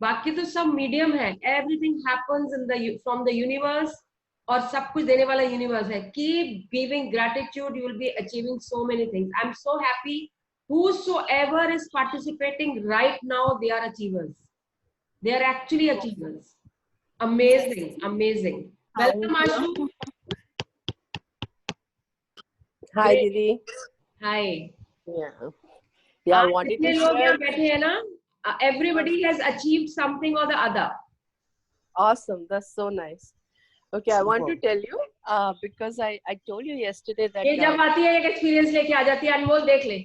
बाकी तो सब मीडियम है. Everything happens in the from the universe, और सब कुछ देने वाला यूनिवर्स है. Keep giving gratitude, you will be achieving so many things. I am so happy. Whosoever is participating right now, they are achievers. They are actually achievers. Amazing, amazing. Welcome, Ashu. Hi, Great. Didi. Hi. Yeah, I आज wanted जितने to लोग share. यहाँ बैठे हैं ना, everybody has achieved something or the other. Awesome, that's so nice. Okay, I want to tell you because I told you yesterday that ये जब आती है एक एक्सपीरियंस लेके आ जाती है. अनमोल देख ले.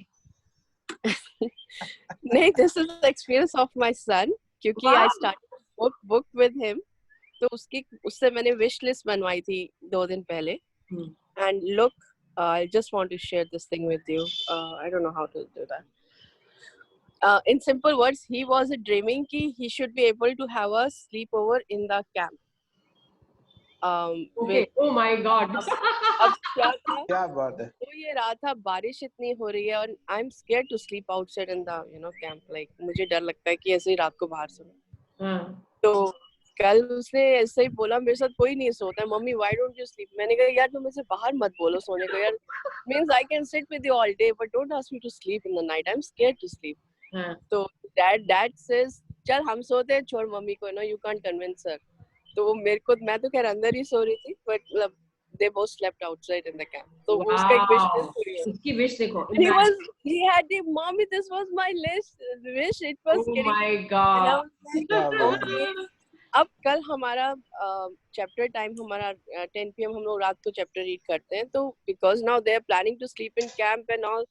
नहीं, this is the experience of my son क्योंकि Wow. I started book with him. तो उससे मैंने wish list बनवाई थी 2 दिन पहले. And look, I just want to share this thing with you. I don't know how to do that. In simple words, he was dreaming कि he should be able to have a sleepover in the camp. Okay. Oh my God. अब क्या बात है. तो ये रात था, बारिश इतनी हो रही है और I am scared to sleep outside in the camp. Like मुझे डर लगता है कि ऐसे ही रात को बाहर सोना. तो कल उसने ऐसे ही बोला, मेरे साथ कोई नहीं सोता है mummy, why don't you sleep. मैंने कहा यार तुम मुझे बाहर मत बोलो सोने को यार. Means I can sit with you all day but don't ask me to sleep in the night. I am scared to sleep. तो डैड सेज चल हम सोते हैं, छोड़ मम्मी को, यू कांट कन्विंस हर. तो मेरे को, मैं तो खैर अंदर ही सो रही थी बट मतलब they both slept outside in the camp. So उसका एक wish list पूरी है. उसकी wish देखो. He had the mommy, this was my list wish. It was Oh my God. Okay. अब कल हमारा chapter time हमारा 10 PM, हम लोग रात को chapter read करते हैं. तो because now they are planning to sleep in camp and all,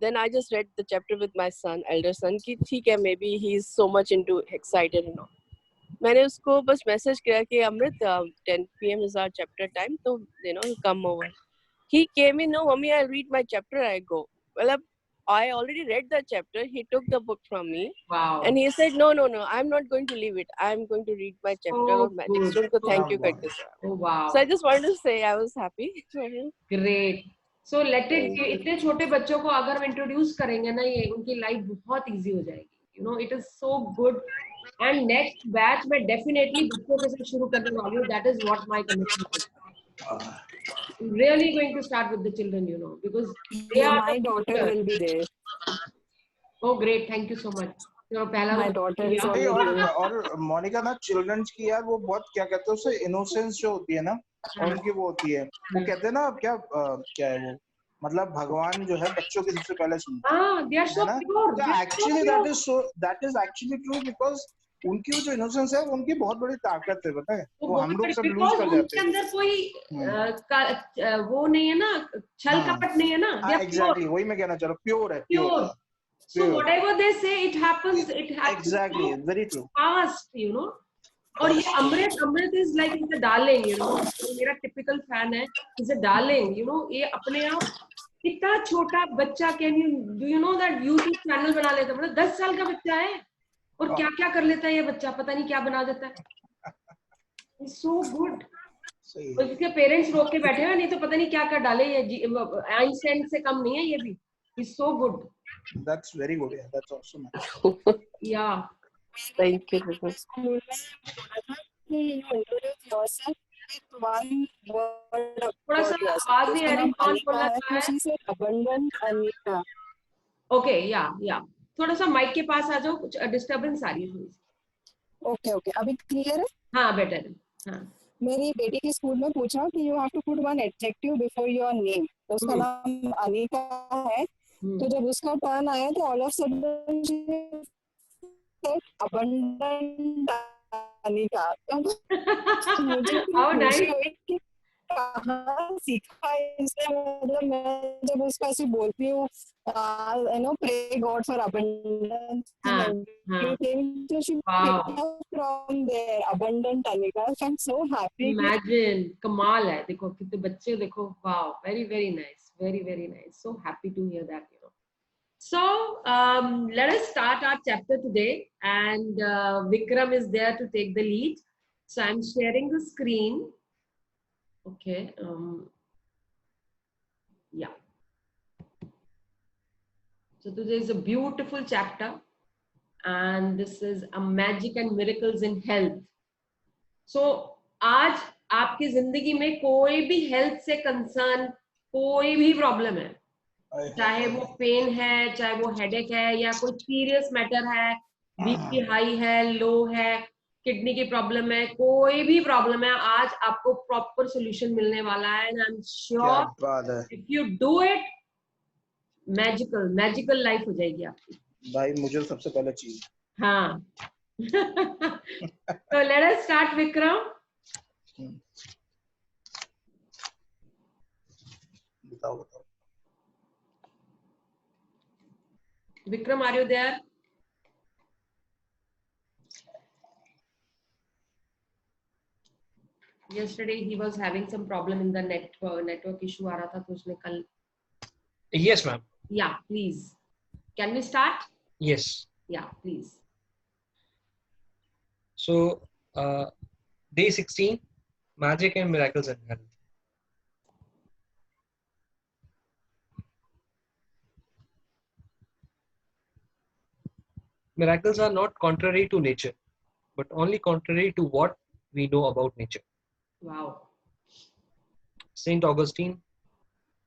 then I just read the chapter with my son, elder son, कि ठीक है, maybe he is so much into excited and all. मैंने उसको बस message किया कि अमृत 10 PM is our chapter time, तो come over. He came in, no mummy, I'll read my chapter. I go, well, I already read the chapter. He took the book from me. Wow. And he said no, I'm not going to leave it. I'm going to read my chapter. Oh, Next one, so thank you करके. Oh wow. So I just wanted to say I was happy for him. Great. So let it be. इतने छोटे बच्चों को अगर हम introduce करेंगे ना, ये उनकी लाइफ बहुत इजी हो जाएगी. It is so good. And next batch में definitely बच्चों के साथ शुरू करने वाली हूँ. That is what my commitment is. I'm really going to start with the children, because they are. My daughter will be there. Oh great, thank you so much. My daughter is already there. और मोनिका ना children's की यार वो बहुत क्या कहते हैं उसे, इनोसेंस जो होती है ना, उनकी वो होती है. वो कहते हैं ना क्या है वो, मतलब भगवान जो है बच्चों की सबसे पहले सुनता है. They are so pure. तो actually that is actually true because उनकी वो जो इनोसेंस है उनकी बहुत बड़ी ताकत है, पता है. वो हम लोग सब लूज कर जाते हैं. उनके अंदर कोई वो नहीं है ना, छल कपट नहीं है ना. एग्जैक्टली वही मैं कहना चाह रहा हूँ, प्योर है. Pure. So whatever they say, it happens. Exactly, very true. Fast, और ये अमृत is like he's a darling, मेरा typical fan है. He's a darling, ये अपने आप इतना छोटा बच्चा. Do you know that YouTube channel बना लेता है? मतलब 10 साल का बच्चा है और क्या क्या कर लेता है ये बच्चा, पता नहीं क्या बना देता है. It's so good. और इसके पेरेंट्स रोक के बैठे हैं, नहीं तो पता नहीं क्या कर डाले. ये आइंस्टाइन से कम नहीं है ये भी. He's so good. That's very good. Yeah, that's awesome. Yeah. Thank you. One word. थोड़ा सा आवाज नहीं आ रही. कौन बोल रहा है? Abundant Anita. Okay, yeah. थोड़ा सा माइक के पास आ जाओ, कुछ डिस्टरबेंस आ रही है. Okay. अभी क्लियर है? हाँ, बेटर है. हाँ. मेरी बेटी के स्कूल में पूछा कि you have to put one adjective before your name. तो उसका नाम अनीता है. तो जब उसका टर्न आया तो all of sudden abundant Anita. How nice. कहाँ सीखा इसने. मतलब मैं जब उसको ऐसे बोलती हूँ pray God for abundance, so she picked up from there abundant Anika. So I'm so happy. Imagine, कमाल है. देखो कितने बच्चे, देखो. Wow, very very nice, very very nice. So happy to hear that. So let us start our chapter today, and Vikram is there to take the lead. So I'm sharing the screen. Okay. Yeah. So today is a beautiful chapter, and this is a magic and miracles in health. So आज आपकी जिंदगी में कोई भी health से concern, कोई भी problem है, चाहे वो पेन है, चाहे वो हेडेक है, या कोई सीरियस मैटर है, बीपी हाई है, लो है, किडनी की प्रॉब्लम है, कोई भी प्रॉब्लम है, आज आपको प्रॉपर सॉल्यूशन मिलने वाला है। And I am sure if you do it, magical life हो जाएगी आपकी। भाई मुझे सबसे पहले चाहिए। हाँ। तो लेट अस स्टार्ट विक्रम। बताओ। Vikram, are you there? Yesterday he was having some problem in the network issue आ रहा था, तो उसने कल। Yes, ma'am. Yeah, please. Can we start? Yes. Yeah, please. So, day 16, magic and miracles in health. Miracles are not contrary to nature, but only contrary to what we know about nature. Wow. Saint Augustine,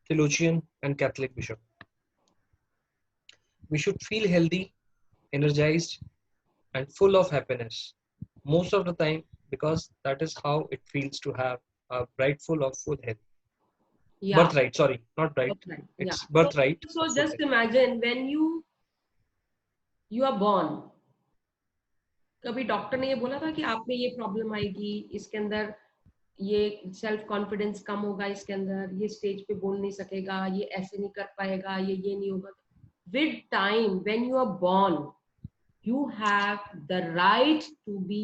theologian and Catholic bishop. We should feel healthy, energized, and full of happiness most of the time, because that is how it feels to have a bright full of full health. Yeah. Birthright, sorry, not bright. Birthright. It's Yeah. birthright. So just imagine when you are born, कभी doctor ने ये बोला था कि आप में ये problem आएगी, इसके अंदर ये सेल्फ कॉन्फिडेंस कम होगा, इसके अंदर ये स्टेज पे बोल नहीं सकेगा, ये ऐसे नहीं कर पाएगा, ये नहीं होगा। With time, when you are born, you have the right to be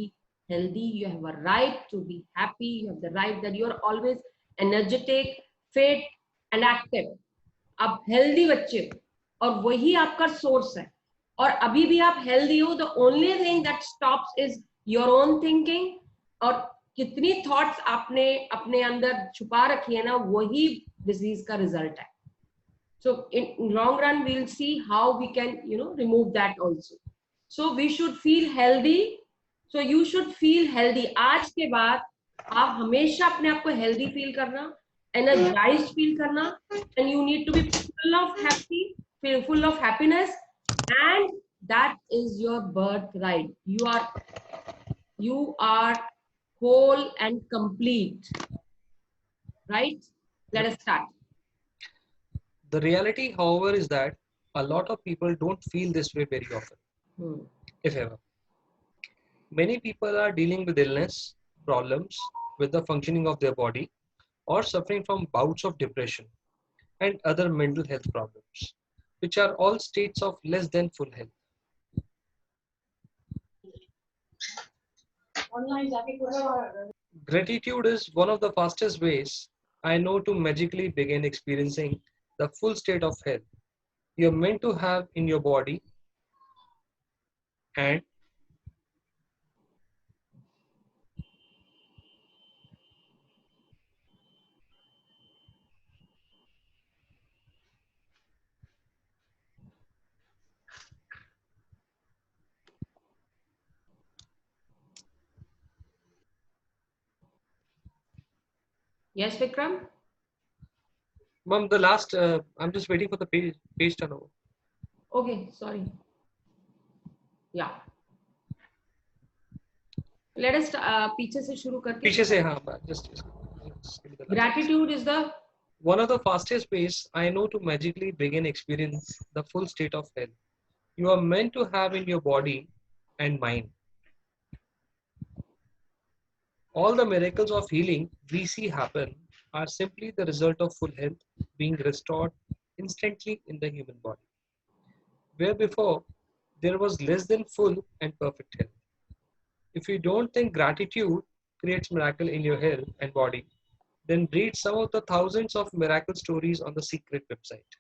healthy, you have a right to be happy, you have the right that you are always energetic, fit and active. आप healthy बच्चे हो और वही आपका source है, और अभी भी आप हेल्दी हो। The only thing that stops is your own thinking, और कितनी थॉट्स आपने अपने अंदर छुपा रखी है ना, वही डिजीज का रिजल्ट है। So in long run we will see how we can remove that also. So we should feel healthy, so you should feel healthy. आज के बाद आप हमेशा अपने आप को हेल्दी फील करना, एनर्जाइज्ड फील करना, and you need to be full of happy, full of happiness, and that is your birthright. You are whole and complete, right? Let us start. The reality, however, is that a lot of people don't feel this way very often, if ever. Many people are dealing with illness, problems with the functioning of their body, or suffering from bouts of depression and other mental health problems, which are all states of less than full health. Gratitude is one of the fastest ways I know to magically begin experiencing the full state of health you are meant to have in your body, and Yes, Vikram? Ma'am, the last, I'm just waiting for the page turnover. Okay, sorry. Yeah. Let us पीछे से शुरू करके। पीछे से, हाँ, just Gratitude is the one of the fastest ways I know to magically begin experience the full state of health you are meant to have in your body and mind. All the miracles of healing we see happen are simply the result of full health being restored instantly in the human body, where before there was less than full and perfect health. If you don't think gratitude creates miracle in your health and body, then read some of the thousands of miracle stories on the Secret website,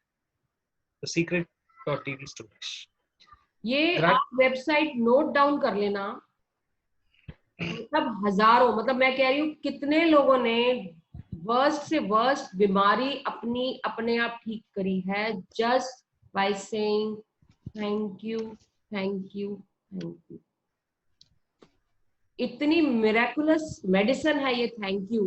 thesecret.tv stories. ये आप website note down कर लेना, मतलब हजारों, मतलब मैं कह रही हूँ कितने लोगों ने वर्स्ट से वर्स्ट बीमारी अपने आप ठीक करी है, just by saying thank you, thank you, thank you. इतनी मिरेकुलस मेडिसिन है ये थैंक यू।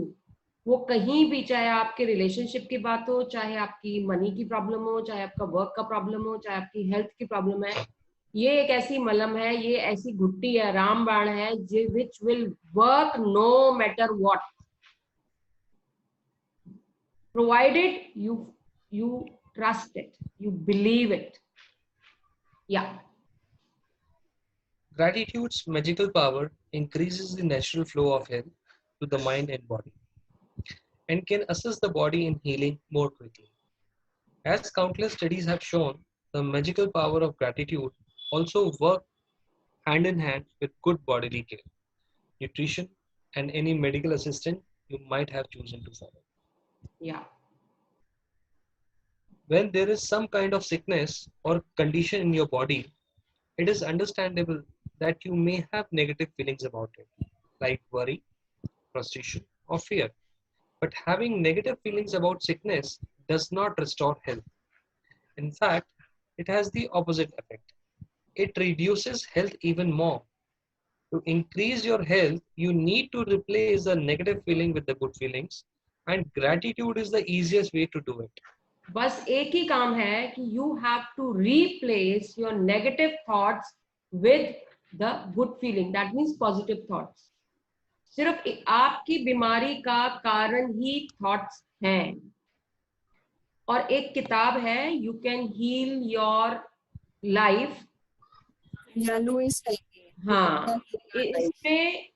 वो कहीं भी, चाहे आपके रिलेशनशिप की बात हो, चाहे आपकी मनी की प्रॉब्लम हो, चाहे आपका वर्क का प्रॉब्लम हो, चाहे आपकी हेल्थ की प्रॉब्लम है, ये एक ऐसी मलम है, ये ऐसी घुट्टी है, रामबाण है, which will work no matter what, provided you trust it, you believe it. Yeah. Gratitude's magical power increases the natural flow of health to the mind and body and can assist the body in healing more quickly. As countless studies have shown, the magical power of gratitude also work hand in hand with good bodily care, nutrition, and any medical assistance you might have chosen to follow. Yeah. When there is some kind of sickness or condition in your body, it is understandable that you may have negative feelings about it, like worry, frustration, or fear. But having negative feelings about sickness does not restore health. In fact, it has the opposite effect. It reduces health even more. To increase your health, you need to replace the negative feeling with the good feelings, and gratitude is the easiest way to do it. बस एक ही काम है कि you have to replace your negative thoughts with the good feeling. That means positive thoughts. सिर्फ आपकी बीमारी का कारण ही थॉट्स हैं। और एक किताब है you can heal your life, Louise है। हाँ, इसमें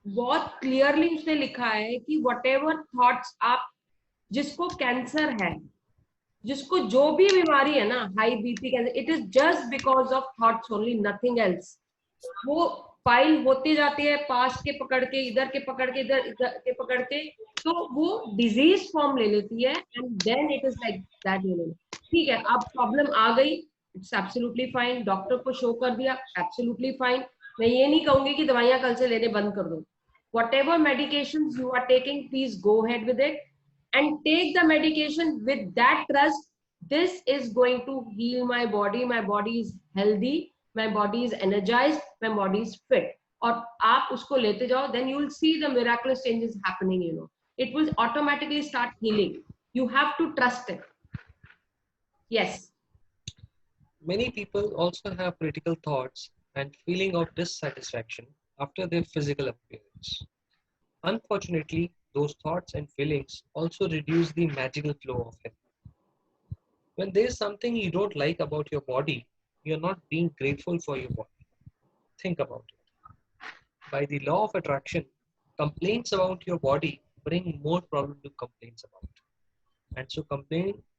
बहुत क्लियरली उसने लिखा है कि व्हाटएवर थॉट्स आप, जिसको कैंसर है, जिसको जो भी बीमारी है ना, high BP cancer, it is just because of thoughts only, nothing else. वो फाइल होती जाती है, पास के पकड़ के, इधर के पकड़ के, इधर के पकड़ के, तो वो डिजीज फॉर्म ले लेती है and then it is like that, you know. ठीक है, अब प्रॉब्लम आ गई, इट्स एब्सोल्युटली फाइन, डॉक्टर को शो कर दिया, एब्सोल्युटली फाइन। मैं ये नहीं कहूंगी कि दवाइयां कल से लेने बंद कर दो। whatever medications you are taking, please go ahead with it and take the medication with that trust. This is going to heal my body is healthy, my body is energized, my body is fit. और आप उसको लेते जाओ, then you will see the miraculous changes happening, you know. It will automatically start healing. You have to trust it. Yes. Many people also have critical thoughts and feeling of dissatisfaction after their physical appearance. Unfortunately, those thoughts and feelings also reduce the magical flow of health. When there is something you don't like about your body, you're not being grateful for your body. Think about it. By the law of attraction, complaints about your body bring more problems to complaints about. And so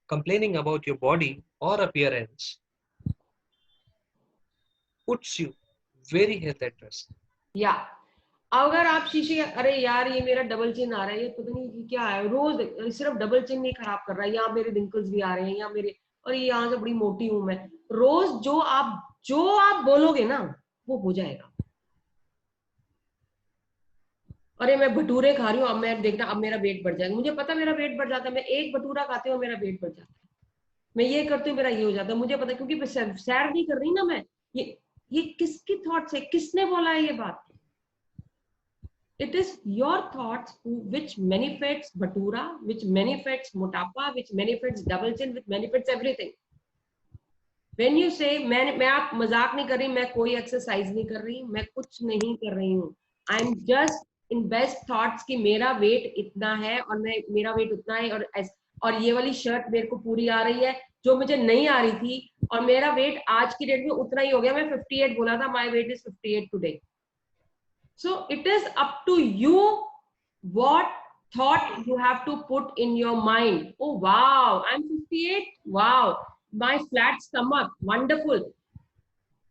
complaining about your body or appearance puts you very health at risk. Yeah. अगर आप शीशे, अरे यार ये मेरा double chin आ रहा है, ये पता नहीं क्या है, रोज सिर्फ डबल चिन नहीं खराब कर रहा है, यहाँ मेरे रिंकल्स भी आ रहे हैं, यहाँ मेरे, और ये यहाँ से बड़ी मोटी हूं मैं, रोज जो आप बोलोगे ना वो हो जाएगा। अरे मैं भटूरे खा रही हूँ, अब मैं देखना, अब मेरा वेट बढ़ जाएगा, मुझे पता मेरा वेट बढ़ जाता है, मैं एक भटूरा खाती हूँ मेरा वेट बढ़ जाता है, मैं ये करती हूँ मेरा ये हो जाता है, मुझे पता, क्योंकि सैर नहीं कर रही ना मैं। ये किसकी थॉट्स है, किसने बोला है ये बात? It is your thoughts which manifests bhatura, which manifests motapa, which manifests double chin, which manifests everything. When you say मैं आप मजाक नहीं कर रही, मैं कोई एक्सरसाइज नहीं कर रही, मैं कुछ नहीं कर रही हूँ, I am just in best thoughts कि मेरा वेट इतना है और मेरा वेट उतना है, और ये वाली शर्ट मेरे को पूरी आ रही है जो मुझे नहीं आ रही थी, और मेरा वेट आज की डेट में उतना ही हो गया, मैं 58 बोला था, my weight is 58 today. So it is up to you what thought you have to put in your mind. Oh wow, I'm 58. Wow, my flat stomach, wonderful.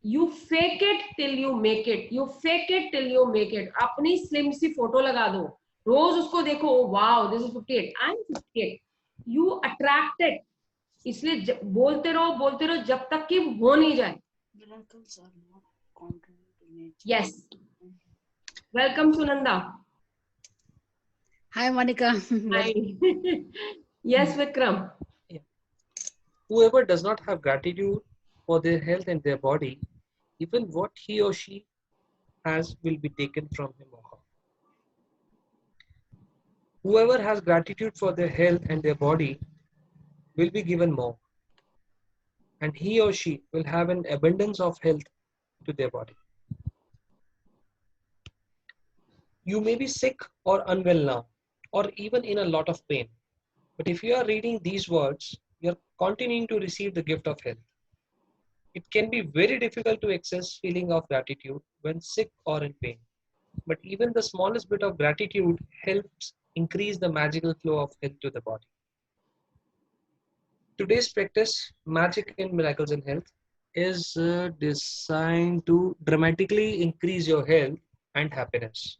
You fake it till you make it. You fake it till you make it. अपनी slim सी photo लगा दो, रोज उसको देखो, oh wow, this is 58. I'm 58. You attract it. इसलिए बोलते रहो जब तक कि हो नहीं जाए। Yes. Welcome, Sunanda. Hi, Monica. Hi. Yes, Vikram. Whoever does not have gratitude for their health and their body even what he or she has will be taken from him or her. Whoever has gratitude for their health and their body will be given more, and he or she will have an abundance of health to their body. You may be sick or unwell now, or even in a lot of pain. But if you are reading these words, you are continuing to receive the gift of health. It can be very difficult to access feeling of gratitude when sick or in pain. But even the smallest bit of gratitude helps increase the magical flow of health to the body. Today's practice, Magic and Miracles in Health, is designed to dramatically increase your health and happiness.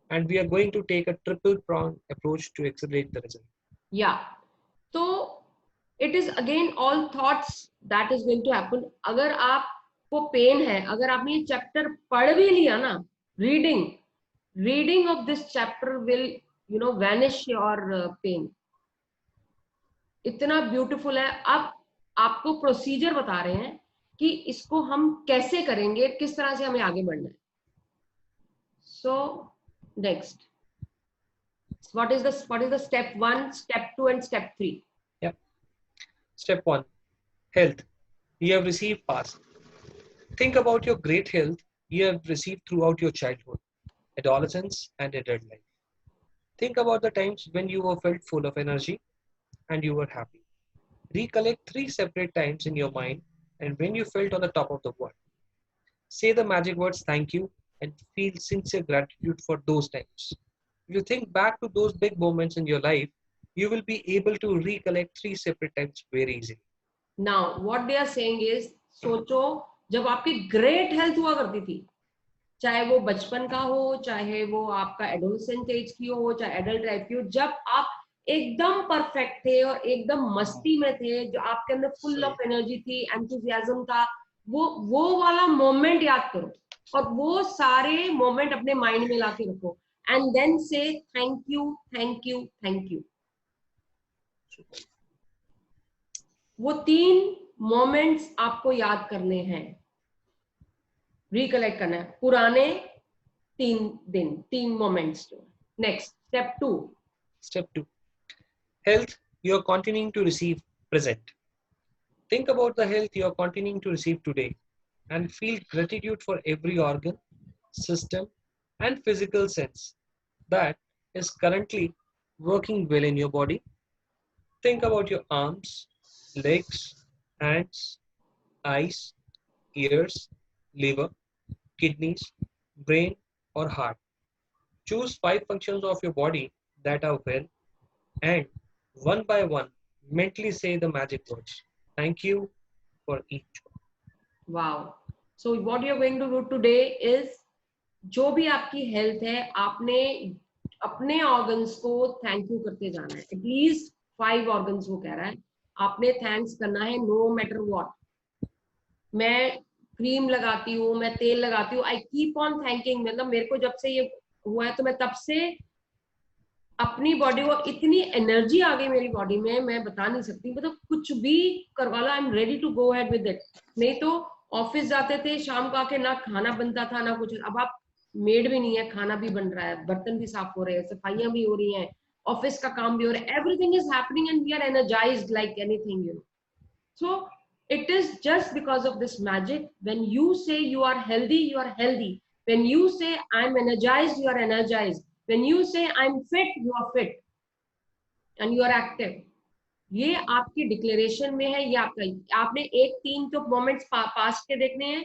And we are going to take a triple prong approach to accelerate the result. Yeah. So it is again all thoughts that is going to happen. अगर आपको pen है, अगर आपने ये chapter पढ़ भी लिया ना, reading of this chapter will vanish your pain. इतना ब्यूटीफुल है. अब आपको प्रोसीजर बता रहे हैं कि इसको हम कैसे करेंगे, किस तरह से हमें आगे बढ़ना है. So next, what is the step 1, step 2 and step 3? Yeah. Step 1, health. You have received past. Think about your great health you have received throughout your childhood, adolescence and adult life. Think about the times when you were felt full of energy and you were happy. Recollect 3 separate times in your mind and when you felt on the top of the world. Say the magic words thank you and feel sincere gratitude for those times. If you think back to those big moments in your life, you will be able to recollect 3 separate times very easily. Now, what they are saying is, सोचो जब आपकी great health हुआ करती थी, चाहे वो बचपन का हो, चाहे वो आपका एडोलेसेंट एज की हो, चाहे एडल्ट लाइफ की हो, जब आप एकदम परफेक्ट थे और एकदम मस्ती में थे, जो आपके अंदर फुल ऑफ एनर्जी थी, एंथुसियाज्म था, वो वाला मोमेंट याद करो और वो सारे मोमेंट अपने माइंड में लाके रखो एंड देन से thank you thank you thank you. वो 3 मोमेंट्स आपको याद करने हैं, रिकलेक्ट करना है, पुराने 3 दिन, 3 moments. Next step 2. Step 2, health you are continuing to receive present. Think about the health you are continuing to receive today and feel gratitude for every organ, system and physical sense that is currently working well in your body. Think about your arms, legs, hands, eyes, ears, liver, kidneys, brain or heart. Choose 5 functions of your body that are well and one by one mentally say the magic words. Thank you for each one. Wow. So what you are going to do today is, जो भी आपकी health है, आपने अपने organs को thank you करते जाना है. एटलीस्ट 5 ऑर्गन्स वो कह रहा है, आपने थैंक्स करना है नो मैटर व्हाट. मैं क्रीम लगाती हूँ, मैं तेल लगाती हूँ, आई कीप ऑन थैंकिंग. मतलब मेरे को जब से ये हुआ है तो मैं तब से अपनी बॉडी को इतनी एनर्जी आ गई मेरी बॉडी में, मैं बता नहीं सकती. मतलब कुछ भी करवा लो, I am ready to go ahead with it. नहीं तो ऑफिस जाते थे, शाम को आके ना खाना बनता था ना कुछ. अब आप मेड भी नहीं है, खाना भी बन रहा है, बर्तन भी साफ हो रहे हैं, सफाइयां भी हो रही हैं, ऑफिस का काम भी हो रहा है. Everything is happening and we are energized like anything, you know. So it is just because of this magic. When you say you are healthy, you are healthy. When you say I'm energized, you are energized. When you say I'm fit, you are fit and you are active. ये आपकी declaration में है. ये आपका, आपने 3 तो moments past के देखने हैं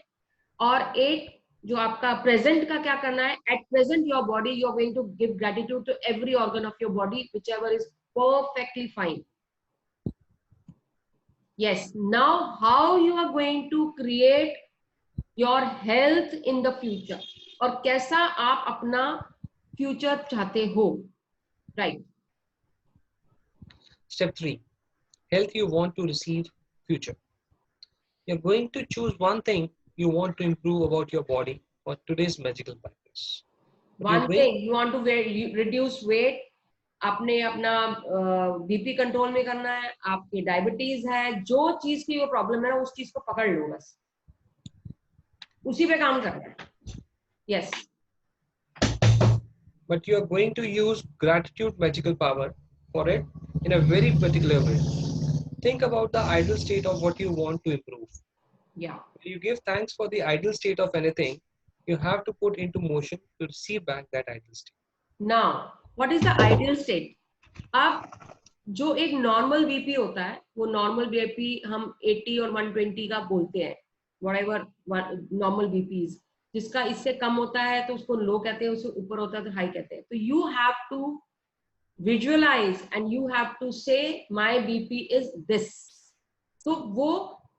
और एक जो आपका प्रेजेंट का क्या करना है. At present your body, you are going to give gratitude to every organ of your body whichever is perfectly fine. Yes, now how you are going to create your health in the future, और कैसा आप अपना future चाहते हो, right? Step 3, health you want to receive future. You're going to choose one thing you want to improve about your body for today's magical practice. One thing you want to reduce weight. आपने अपना BP control में करना है, आपकी diabetes है, जो चीज की वो प्रॉब्लम है ना, उस चीज को पकड़ लो बस. उसी पे काम कर रहा है. Yes. But you are going to use gratitude magical power for it in a very particular way. Think about the ideal state of what you want to improve. Yeah. When you give thanks for the ideal state of anything, you have to put into motion to receive back that ideal state. Now, what is the ideal state? अब जो एक normal BP होता है, वो normal BP हम 80 और 120 का बोलते हैं, whatever नॉर्मल बीपीज. जिसका इससे कम होता है तो उसको लो कहते हैं, उससे ऊपर होता है तो हाई कहते हैं. तो you have to visualize and you have to say my BP is this. तो वो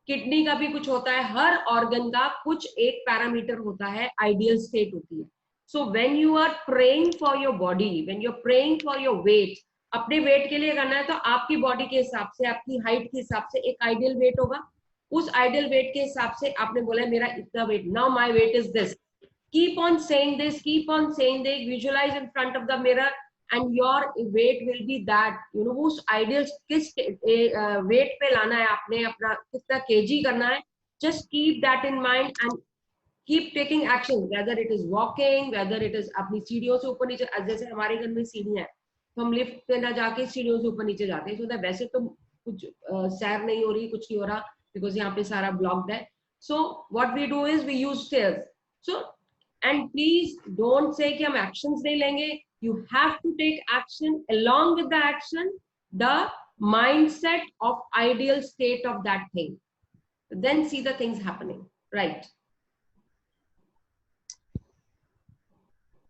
किडनी का भी कुछ होता है, हर ऑर्गन का कुछ एक पैरामीटर होता है, आइडियल स्टेट होती है. So when you are praying for your body, when you are praying for your weight, अपने वेट के लिए करना है तो आपकी बॉडी के हिसाब से, आपकी हाइट के हिसाब से एक आइडियल वेट होगा. उस आइडियल वेट के हिसाब से आपने बोला मेरा इतना weight, now my weight is this. Keep on saying this, keep on saying this, visualize in front of the mirror and your weight will be that, you know, उस आइडियल किस weight पे लाना है आपने, अपना कितना केजी करना है. just keep that in mind and keep taking action, whether it is walking, whether it is अपनी सीढ़ियों से ऊपर नीचे. जैसे हमारे घर में सीढ़ियां है तो हम लिफ्ट पे ना जाके सीढ़ियों से ऊपर नीचे जाते हैं. so वैसे तो कुछ सैर नहीं हो रही, कुछ नहीं हो रहा, बिकॉज यहाँ पे सारा ब्लॉक्ड है. so what we do is we use stairs. so and please don't say कि हम actions नहीं लेंगे. You have to take action. Along with the action, the mindset of ideal state of that thing. Then see the things happening. Right.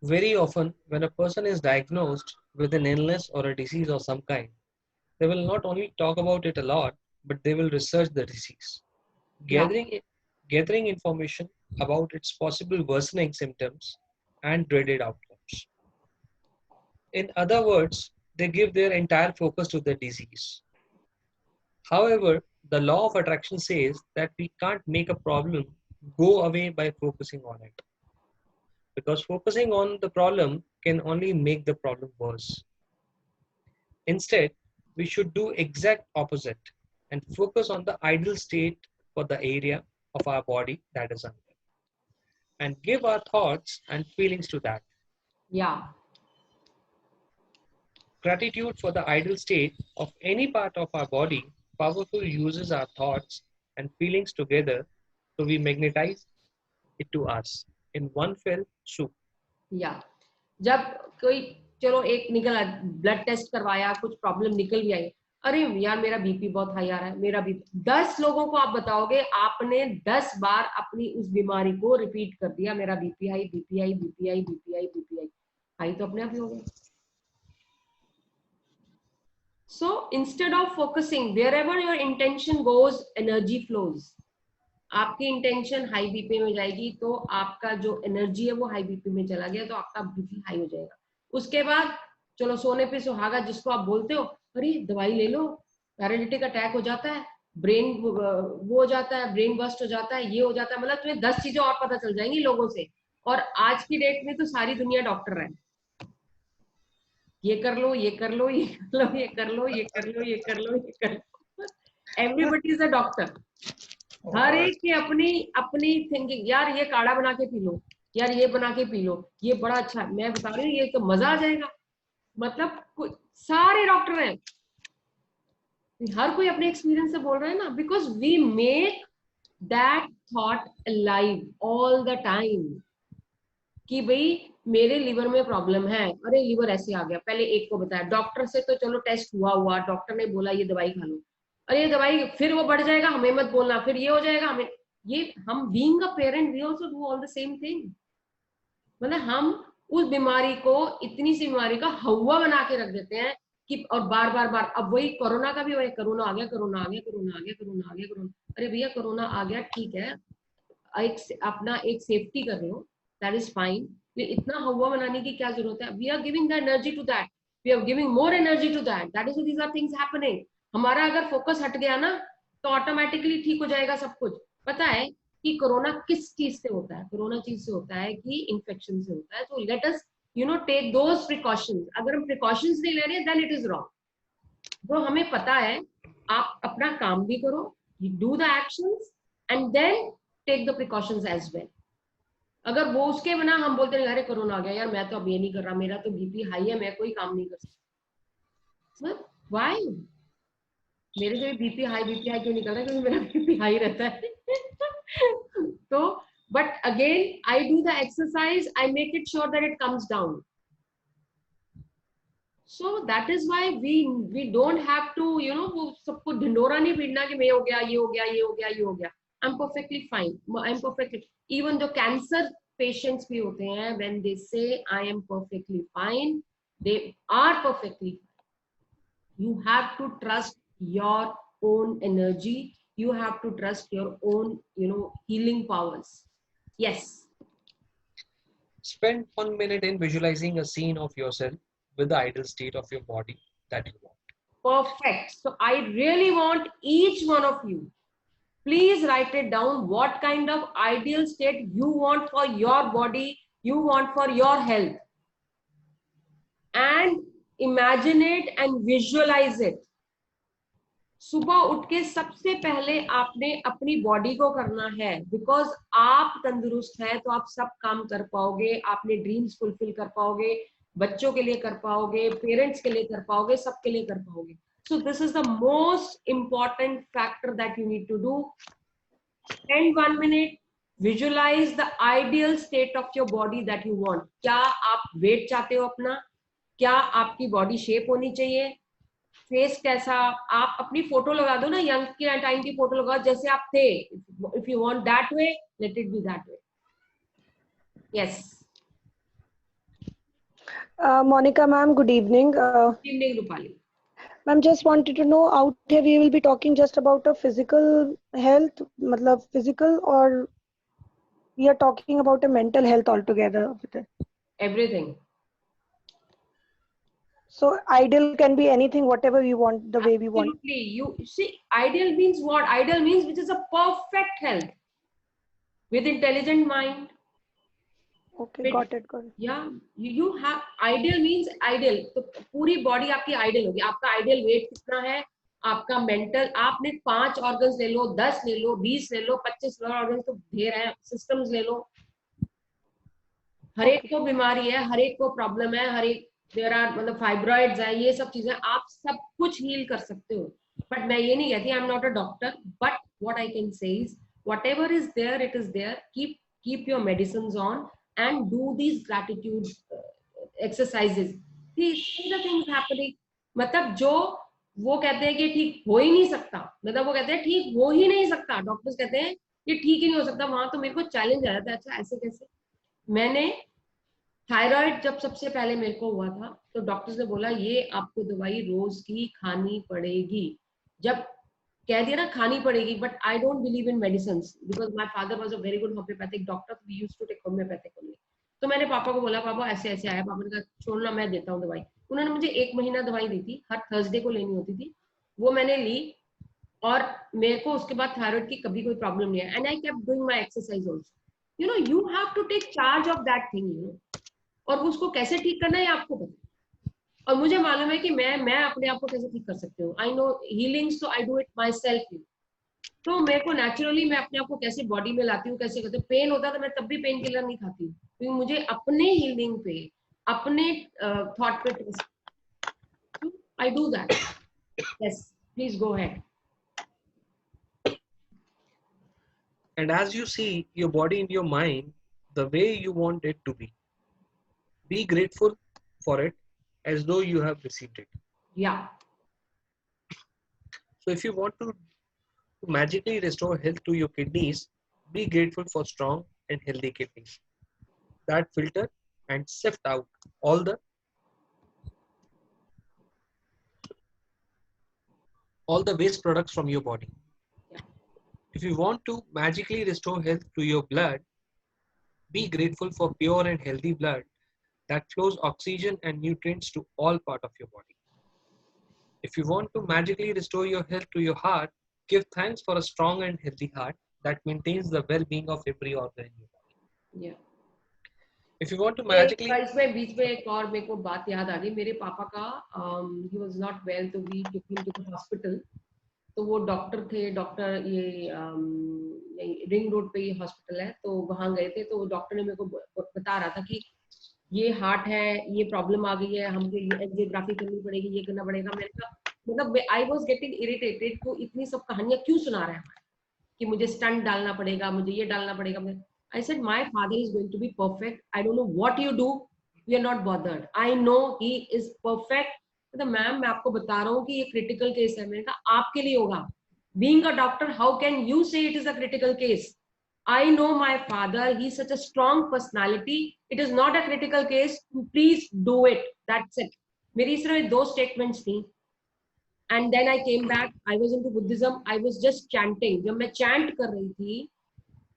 Very often, when a person is diagnosed with an illness or a disease of some kind, they will not only talk about it a lot, but they will research the disease, gathering information about its possible worsening symptoms and dreaded outcomes. In other words, they give their entire focus to the disease. However, the law of attraction says that we can't make a problem go away by focusing on it. Because focusing on the problem can only make the problem worse. Instead, we should do exact opposite and focus on the ideal state for the area of our body that is unwell. And give our thoughts and feelings to that. Yeah. Gratitude for the ideal state of any part of our body powerfully uses our thoughts and feelings together to be magnetize it to us in one fell swoop. Yeah. जब कोई चलो एक निकला, blood test करवाया, कुछ problem निकल भी आई, अरे यार मेरा बीपी बहुत हाई आ रहा है, मेरा बीपी. 10 लोगों को आप बताओगे, आपने 10 बार अपनी उस बीमारी को रिपीट कर दिया, मेरा BP high, BP high, BP high, BP high, BP high. High तो अपने आप ही हो गया. So instead of focusing, wherever your intention goes, energy flows. आपकी इंटेंशन हाई बीपी में जाएगी तो आपका जो एनर्जी है वो हाई बीपी में चला गया तो आपका बीपी हाई हो जाएगा. उसके बाद चलो सोने पे सुहागा, जिसको आप बोलते हो, अरे दवाई ले लो, पैरालिटिक अटैक हो जाता है, ब्रेन वो हो जाता है, ब्रेन बस्ट हो जाता है, ये हो जाता है. मतलब तुम्हें 10 चीजें और पता चल जाएंगी लोगों से. और आज की डेट में तो सारी दुनिया डॉक्टर है. ये कर लो, ये कर लो, ये कर लो, ये कर लो, ये कर लो, ये कर लो, ये कर लो. Everybody is a doctor. हर एक की अपनी अपनी थिंकिंग. यार ये काढ़ा बना के पी लो, यार ये बना के पी लो, ये बड़ा अच्छा है, मैं बता रही हूँ, ये तो मजा आ जाएगा. मतलब सारे डॉक्टर हैं, हर कोई अपने एक्सपीरियंस से बोल रहे हैं ना. Because we make that thought alive all the time कि भाई मेरे लिवर में प्रॉब्लम है, अरे लिवर ऐसे आ गया, पहले एक को बताया, डॉक्टर से तो चलो टेस्ट हुआ, डॉक्टर ने बोला ये दवाई खा लो, अरे ये दवाई फिर वो बढ़ जाएगा, हमें मत बोलना, फिर ये हो जाएगा, हमें ये. हम being a parent we also do all the same thing. मतलब हम उस बीमारी को, इतनी सी बीमारी का हवा बना के रख देते हैं कि, और बार बार बार. अब वही कोरोना का भी वही, कोरोना आ गया, कोरोना आ गया, कोरोना आ गया, कोरोना आ गया, कोरोना. अरे भैया कोरोना आ गया ठीक है, अपना एक सेफ्टी कर लो, that is fine. इतना हवा बनाने की क्या जरूरत है? We are giving the energy to that. We are giving more energy to that. That is why these are things happening. हमारा अगर फोकस हट गया ना तो ऑटोमेटिकली ठीक हो जाएगा सब कुछ. पता है कि कोरोना किस चीज से होता है? कोरोना चीज से होता है कि इन्फेक्शन से होता है. तो let us take those precautions. अगर हम प्रिकॉशंस नहीं ले रहे हैं देन इट इज रॉन्ग. तो हमें पता है, आप अपना काम भी करो, you do the actions and then take the precautions as well. अगर वो उसके बिना हम बोलते हैं अरे कोरोना आ गया यार, मैं तो अब ये नहीं कर रहा, मेरा तो बीपी हाई है, मैं कोई काम नहीं कर सकता, व्हाई? मेरे जो बीपी हाई क्यों निकल रहा है? क्योंकि मेरा बीपी हाई रहता है। तो but again I do the exercise, I make it sure that it comes down. So that is why we don't have to, you know, वो सबको ढिंडोरा नहीं पीटना कि मैं हो गया, ये हो गया, ये हो गया, ये हो गया. I'm perfectly fine. I'm perfectly, even though cancer patients भी होते हैं, when they say I am perfectly fine, they are perfectly fine. You have to trust your own energy. You have to trust your own, you know, healing powers. Yes. Spend 1 minute in visualizing a scene of yourself with the ideal state of your body that you want. Perfect. So I really want each one of you, please write it down, what kind of ideal state you want for your body, you want for your health, and imagine it and visualize it. सुबह उठ के सबसे पहले आपने अपनी body को करना है, बिकॉज आप तंदुरुस्त हैं तो आप सब काम कर पाओगे, आपने ड्रीम्स फुलफिल कर पाओगे, बच्चों के लिए कर पाओगे, पेरेंट्स के लिए कर पाओगे, सबके लिए कर पाओगे. So this is the most important factor that you need to do. Spend 1 minute, visualize the ideal state of your body that you want. क्या आप वेट चाहते हो अपना? क्या आपकी बॉडी शेप होनी चाहिए? फेस कैसा? आप अपनी फोटो लगा दो ना, यंग के टाइम की फोटो लगाओ जैसे आप थे. If you want that way, let it be that way. Yes. Monica ma'am, good evening. Good evening, Rupali. Ma'am, just wanted to know, out here we will be talking just about a physical health, matlab physical, or we are talking about a mental health altogether with it? Everything. So ideal can be anything, whatever we want, the way we want. Absolutely. You see, ideal means what? Ideal means which is a perfect health with intelligent mind. Okay, got it. Yeah, you have ideal means ideal. तो पूरी body आपकी ideal होगी. आपका ideal weight कितना है, आपका mental, आपने 5 organs ले लो, 10 ले लो, 20 ले लो, 25 ऑर्गन्स तो ढेर है, सिस्टम्स ले लो. हर एक को बीमारी है, हर एक को प्रॉब्लम है, हर एक देयर आर, मतलब फाइब्रॉइड्स है, ये सब चीजें आप सब कुछ हील कर सकते हो. बट मैं ये नहीं कहती, आई am not a doctor, but what I can say is whatever is there, it is there. Keep your medicines on and do these gratitude exercises. See the things happening. मतलब जो वो कहते हैं कि ठीक हो ही नहीं सकता, मतलब वो कहते हैं ठीक हो ही नहीं सकता, डॉक्टर्स कहते हैं कि ठीक ही नहीं हो सकता, वहां तो मेरे को चैलेंज आ जाता है, अच्छा ऐसे कैसे. मैंने थायराइड जब सबसे पहले मेरे को हुआ था तो डॉक्टर्स ने बोला ये आपको दवाई रोज की खानी पड़ेगी. जब कह दिया ना खानी पड़ेगी, but I don't believe in medicine because my father was a very good homeopathic doctor, we used to take homeopathic only. तो मैंने पापा को बोला पापा ऐसे ऐसे आया, पापा ने कहा छोड़ना मैं देता हूँ दवाई. उन्होंने मुझे 1 महीना दवाई दी थी, हर थर्सडे को लेनी होती थी, वो मैंने ली और मेरे को उसके बाद थायराइड की कभी कोई प्रॉब्लम नहीं है. And I kept doing my exercise also. You know you have to take charge of that thing, you know. और उसको कैसे ठीक करना है आपको पता, और मुझे मालूम है कि मैं अपने आप को कैसे ठीक कर सकती हूँ. I know healing, so I do it my self. तो मेरे को नेचुरली मैं अपने आप को कैसे बॉडी में लाती हूँ, कैसे करते. पेन होता तो मैं तब भी पेन किलर नहीं खाती हूँ, क्योंकि मुझे अपने हीलिंग पे, अपने थॉट पे trust. I do that. Yes, please go ahead. And as you see your body and your mind the way you want it to be grateful for it as though you have received it. Yeah. So if you want to magically restore health to your kidneys, be grateful for strong and healthy kidneys that filter and sift out all the waste products from your body. If you want to magically restore health to your blood, be grateful for pure and healthy blood that flows oxygen and nutrients to all parts of your body. If you want to magically restore your health to your heart, give thanks for a strong and healthy heart that maintains the well-being of every organ in your body. Yeah. If you want to magically, इसमें बीच में एक और मेरे को बात याद आ गई. मेरे पापा का he was not well, तो we took him to the hospital. तो वो डॉक्टर थे, डॉक्टर ये रिंग रोड पे ही हॉस्पिटल है, तो वहां गए थे, तो डॉक्टर ने मेरे को बता रहा था कि ये हार्ट है, ये प्रॉब्लम आ गई है, हमको ये एंजियोग्राफी करनी पड़ेगी, ये करना पड़ेगा। मैंने कहा मतलब आई वाज गेटिंग इरिटेटेड, तो इतनी सब कहानियां क्यों सुना रहे हैं कि मुझे स्टंट डालना पड़ेगा, मुझे ये डालना पड़ेगा। I said my father is going to be perfect, I don't know what you do, we are not bothered, I know he is perfect. तो मैम मैं आपको बता रहा हूँ कि ये क्रिटिकल केस है। मैंने कहा आपके लिए होगा, being a doctor how can you say it is a critical case? I know my father, he's such a strong personality, it is not a critical case, please do it, that's it. मेरी सिर्फ 2 statements थी, and then I came back, I was into Buddhism, I was just chanting. जब मैं chant कर रही थी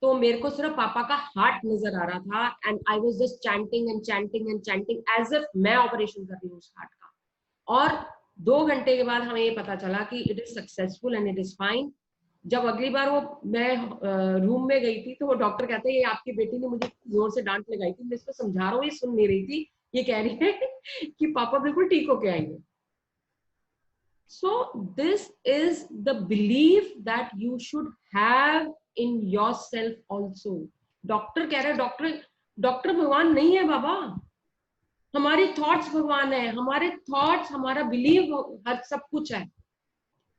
तो मेरे को सिर्फ पापा का हार्ट नजर आ रहा था, and I was just chanting and chanting and chanting as if मैं ऑपरेशन कर रही हूँ उस हार्ट का। और 2 घंटे के बाद हमें ये पता चला कि it is successful and it is fine। जब अगली बार वो मैं रूम में गई थी तो वो डॉक्टर कहते हैं ये आपकी बेटी ने मुझे जोर से डांट लगाई थी, मैं इसको समझा रहा हूँ ये सुन नहीं रही थी, ये कह रही है कि पापा बिल्कुल ठीक होके आएंगे। सो this is the belief that you should have in yourself also. Doctor कह रहे हैं डॉक्टर भगवान नहीं है बाबा, हमारी थॉट्स भगवान है, हमारे थॉट्स, हमारा बिलीव हर सब कुछ है,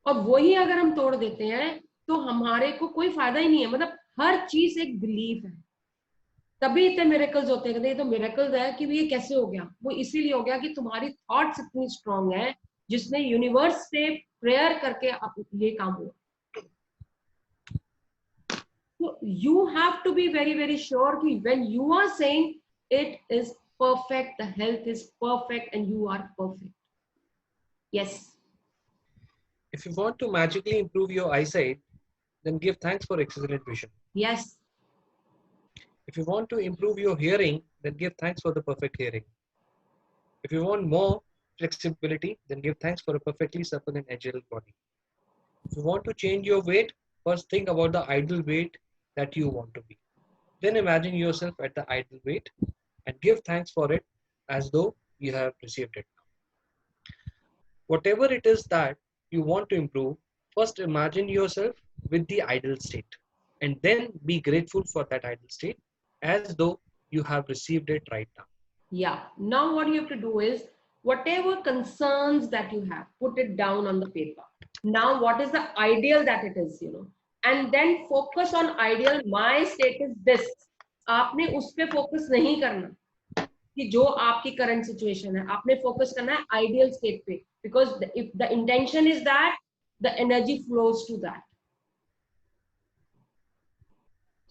और वही अगर हम तोड़ देते हैं तो हमारे को कोई फायदा ही नहीं है। मतलब हर चीज एक बिलीफ है, तभी इतने मिरेकल्स होते हैं। ये तो मिरेकल्स है कि ये कैसे हो गया, वो इसीलिए हो गया कि तुम्हारी थॉट्स इतनी स्ट्रांग है जिसने यूनिवर्स से प्रेयर करके ये काम हुआ। तो you have to be very very sure कि when you are saying it is perfect, the health is perfect and you are perfect. Yes. If you want to magically improve your eyesight, then give thanks for excellent vision. Yes. If you want to improve your hearing, then give thanks for the perfect hearing. If you want more flexibility, then give thanks for a perfectly supple and agile body. If you want to change your weight, first think about the ideal weight that you want to be. Then imagine yourself at the ideal weight and give thanks for it as though you have received it. Whatever it is that you want to improve, first imagine yourself with the ideal state and then be grateful for that ideal state as though you have received it right now. Yeah. Now what you have to do is whatever concerns that you have, put it down on the paper. Now what is the ideal that it is, and then focus on ideal. My state is this. आपने उस पे focus नहीं करना कि जो आपकी current situation है, आपने फोकस करना है आइडियल स्टेट पे, because if the intention is that the energy flows to that.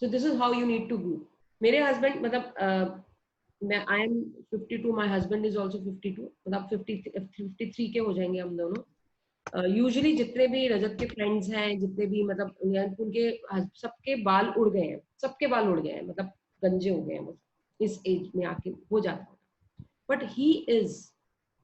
So this is how you need to go. मेरे हस्बैंड मतलब मैं I am 52, my husband is also 52, मतलब 53 के हो जाएंगे हम दोनों। यूजुअली जितने भी रजत के फ्रेंड्स हैं, जितने भी मतलब उनके सबके बाल उड़ गए हैं, सबके बाल उड़ गए हैं, मतलब गंजे हो गए हैं वो इस एज में आके हो जाता है। But he is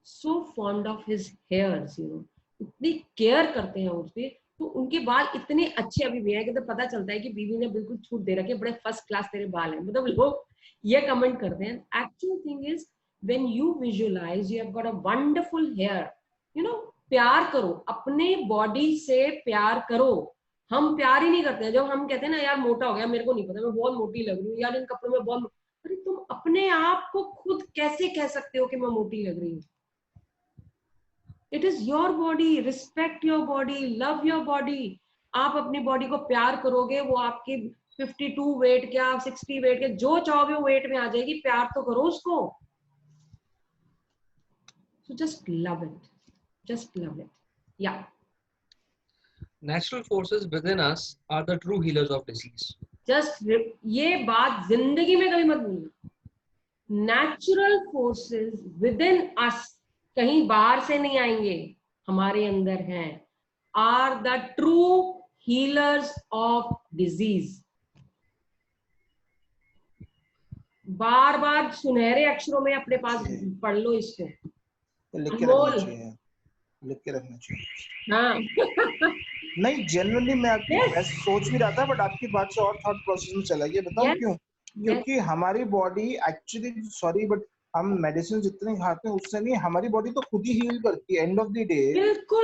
so fond of his hairs, इतनी केयर करते हैं उसपे, तो उनके बाल इतने अच्छे अभी भी हैं कि तो पता चलता है कि बीवी ने बिल्कुल छूट दे रखे, बड़े फर्स्ट क्लास तेरे बाल हैं। मतलब लोग ये कमेंट करते हैं। Actual thing is when you visualize you have got a wonderful hair, प्यार करो, अपने बॉडी से प्यार करो। हम प्यार ही नहीं करते हैं। जब हम कहते हैं ना यार मोटा हो गया, मेरे को नहीं पता, मैं बहुत मोटी लग रही हूँ, यार इन कपड़ों में बहुत, अरे तुम अपने आप को खुद कैसे कह सकते हो कि मैं मोटी लग रही हूँ? It is your body, respect your body, love your body. आप अपनी बॉडी को प्यार करोगे, वो आपके 52 वेट क्या 60 वेट क्या जो चाहोगे वो वेट में आ जाएगी। प्यार तो करो उसको। So just love it, just love it. Yeah. Natural forces within us are the true healers of disease. Just ये बात जिंदगी में कभी मत भूलना। Natural forces within us, कहीं बाहर से नहीं आएंगे, हमारे अंदर हैं, are the true healers of disease. बार बार सुनहरे अक्षरों में अपने पास पढ़ लो इसको, लिख के रखना चाहिए, लिख के रखना चाहिए। हाँ। नहीं जनरली मैं आपकी ऐसे सोच भी रहा था, बट आपकी बात से और थॉट प्रोसेस में चला गया। बताऊं क्यों? क्योंकि हमारी बॉडी एक्चुअली, सॉरी बट हम मेडिसिन जितने खाते हैं उससे नहीं, हमारी बॉडी तो खुद ही हील करती है। एंड ऑफ द डे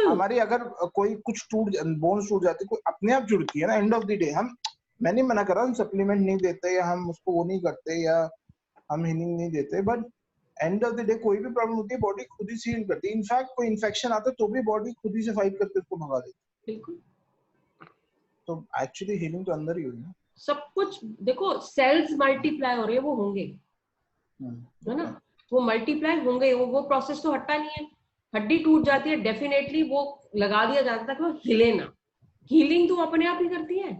हमारी अगर कोई कुछ बोन्स टूट जाती है, कोई अपने आप जुड़ती है ना। एंड ऑफ द डे हम मैं नहीं मना कर रहा, हम सप्लीमेंट नहीं देते या हम उसको वो नहीं करते या हम हीलिंग नहीं देते, but end of the day कोई भी प्रॉब्लम होती है बॉडी खुद ही हील करती है। इनफैक्ट कोई इन्फेक्शन आता है तो भी बॉडी खुद ही से फाइट करके उसको भगा देती है। बिल्कुल। तो एक्चुअली हीलिंग तो अंदर ही हुई ना। सब कुछ देखो, सेल्स मल्टीप्लाई हो रहे हैं, वो होंगे, है ना, वो मल्टीप्लाई होंगे, वो प्रोसेस तो हटता नहीं है। हड्डी टूट जाती है, डेफिनेटली वो लगा दिया जाता है कि वो हिले ना, हीलिंग तो अपने आप ही करती है।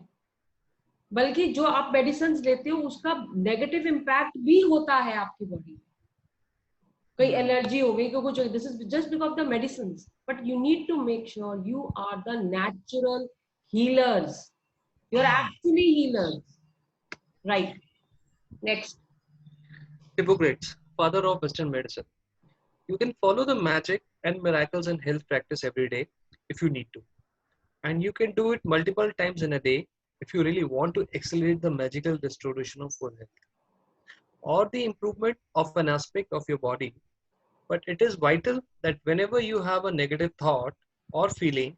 बल्कि जो आप मेडिसिन लेते हो उसका नेगेटिव इम्पैक्ट भी होता है आपकी बॉडी में। कई एलर्जी हो गई, कुछ, this is just because of the medicine, but you need to make sure you are the natural healers, you are actually healers, right. Next, Hippocrates, father of Western medicine. You can follow the magic and miracles in health practice every day if you need to. And you can do it multiple times in a day if you really want to accelerate the magical restoration of full health or the improvement of an aspect of your body. But it is vital that whenever you have a negative thought or feeling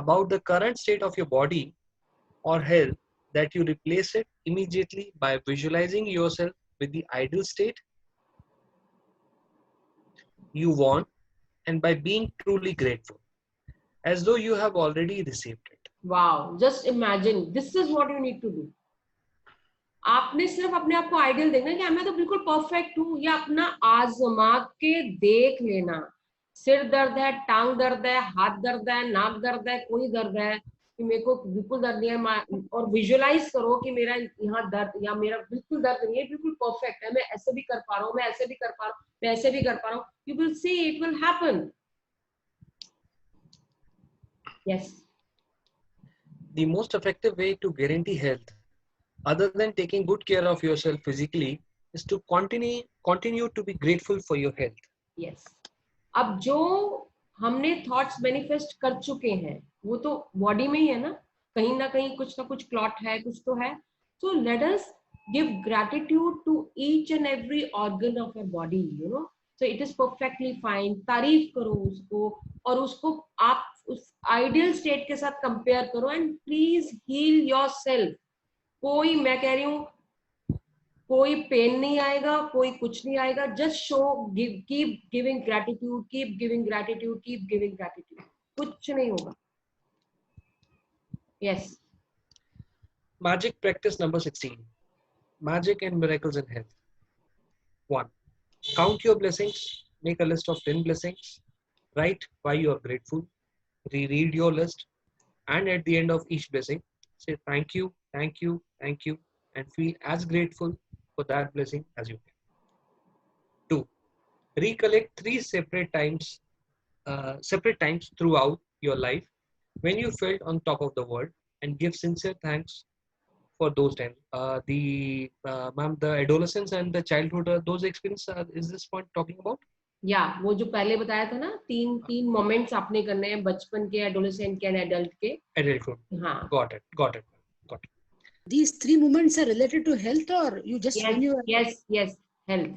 about the current state of your body or health, that you replace it immediately by visualizing yourself with the ideal state you want and by being truly grateful, as though you have already received it. wow, just imagine, this is what you need to do. आपने सिर्फ अपने आप को ideal देखना कि मैं तो बिल्कुल परफेक्ट हूँ, या अपना आजमा के देख लेना। सिर दर्द है, टांग दर्द है, हाथ दर्द है, नाक दर्द है, कोई दर्द है कि मेरे को बिल्कुल दर्द नहीं है, और विजुअलाइज करो कि मेरा यहाँ दर्द या मेरा बिल्कुल दर्द नहीं है, बिल्कुल परफेक्ट है, मैं ऐसे भी कर पा रहा हूँ, मैं ऐसे भी कर पा रहा हूँ, मैं ऐसे भी कर पा रहा हूँ, you will see it will happen. Yes, The most effective way to guarantee health, other than taking good care of yourself physically, is to continue to be grateful for your health. Yes. अब जो हमने thoughts manifest कर चुके हैं वो तो body में ही है ना, कहीं ना कुछ क्लॉट है, कुछ तो है। So let us give gratitude to each and every organ of our body, you know, so it is perfectly fine. तारीफ करो उसको, और उसको आप उस आइडियल स्टेट के साथ कंपेयर करो, एंड प्लीज हील योरसेल्फ। कोई, मैं कह रही हूँ, कोई पेन नहीं आएगा, कोई कुछ नहीं आएगा, just show, keep giving gratitude, keep giving gratitude, keep giving gratitude, कुछ नहीं होगा। Yes. Magic practice number 16. Magic and miracles in health. 1. Count your blessings. Make a list of 10 blessings. Write why you are grateful. Reread your list. And at the end of each blessing, say thank you, thank you, thank you, and feel as grateful for that blessing as you can. 2. Recollect 3 separate times throughout your life when you felt on top of the world, and give sincere thanks for those times. The adolescence and the childhood, those experiences, is this point talking about? या वो जो पहले बताया था ना, तीन moments आपने करने हैं, बचपन के, एडोलेसेंट के, एंड एडल्ट के। Adulthood. हाँ, Got it. These 3 moments are related to health, or you just when you yes, health,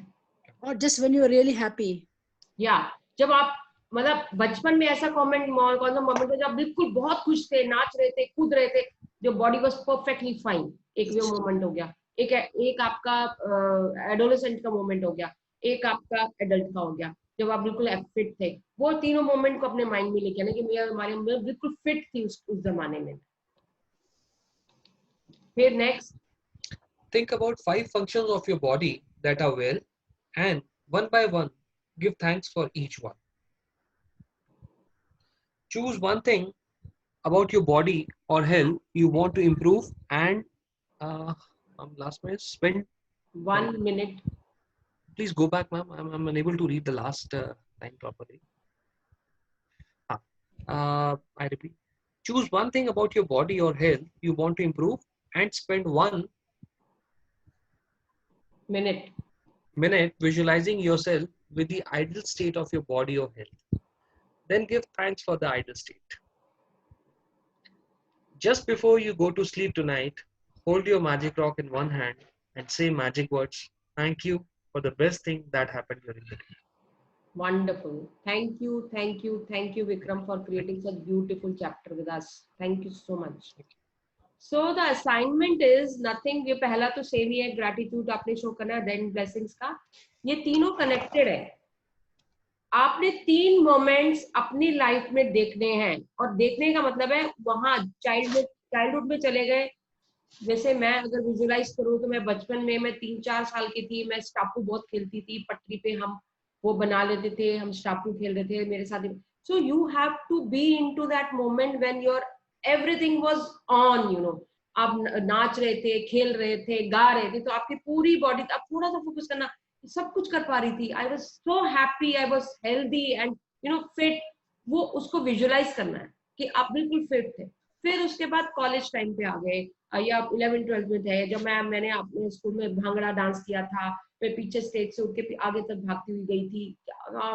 or just when you are really happy? या जब आप, मतलब बचपन में ऐसा कौन सा मोमेंट है जब आप बिल्कुल बहुत खुश थे, नाच रहे थे, कूद रहे थे, जो बॉडी वाज परफेक्टली फाइन, एक वो मोमेंट हो गया। एक आपका एडोलेसेंट का मोमेंट हो गया, एक आपका एडल्ट का हो गया, जब आप बिल्कुल फिट थे। वो तीनों मोमेंट को अपने माइंड में लेके आना कि हमारे बिल्कुल फिट थी उस जमाने में। फिर next, Think about 5 functions of your body that are well, and one by one, give thanks for each one. Choose one thing about your body or health you want to improve, and last minute, spend 1 minute. Please go back, ma'am. I'm unable to read the last line properly. I repeat. Choose one thing about your body or health you want to improve, and spend 1 minute visualizing yourself with the ideal state of your body or health. Then give thanks for the ideal state. Just before you go to sleep tonight, hold your magic rock in one hand and say magic words. Thank you for the best thing that happened during the day. Wonderful. Thank you, Vikram, for creating such beautiful chapter with us. Thank you so much. So the assignment is nothing, ये पहला तो same ही है, gratitude आपने show करना है, then blessings का, ये तीनों कनेक्टेड है। आपने 3 मोमेंट्स अपनी लाइफ में देखने हैं, और देखने का मतलब है वहां चाइल्डहुड में चले गए। जैसे मैं अगर विजुअलाइज करूं तो मैं बचपन में, मैं 3-4 साल की थी, मैं स्टापू बहुत खेलती थी, पटरी पे हम वो बना लेते थे, हम स्टापू खेल रहे थे मेरे साथ। So you have to be into that moment when your everything was on, you know, आप नाच रहे थे, खेल रहे थे, गा रहे थे, तो आपकी पूरी बॉडी, आप थोड़ा सा फोकस करना, सब कुछ कर पा रही थी। I was so happy, I was healthy and you know fit. वो उसको विजुअलाइज करना है कि आप बिल्कुल फिट थे। फिर उसके बाद कॉलेज टाइम पे आ गए, या 11th-12th में थे, जब मैंने अपने स्कूल में भांगड़ा डांस किया था, मैं पीछे स्टेज से उठ के आगे तक भागती हुई गई थी,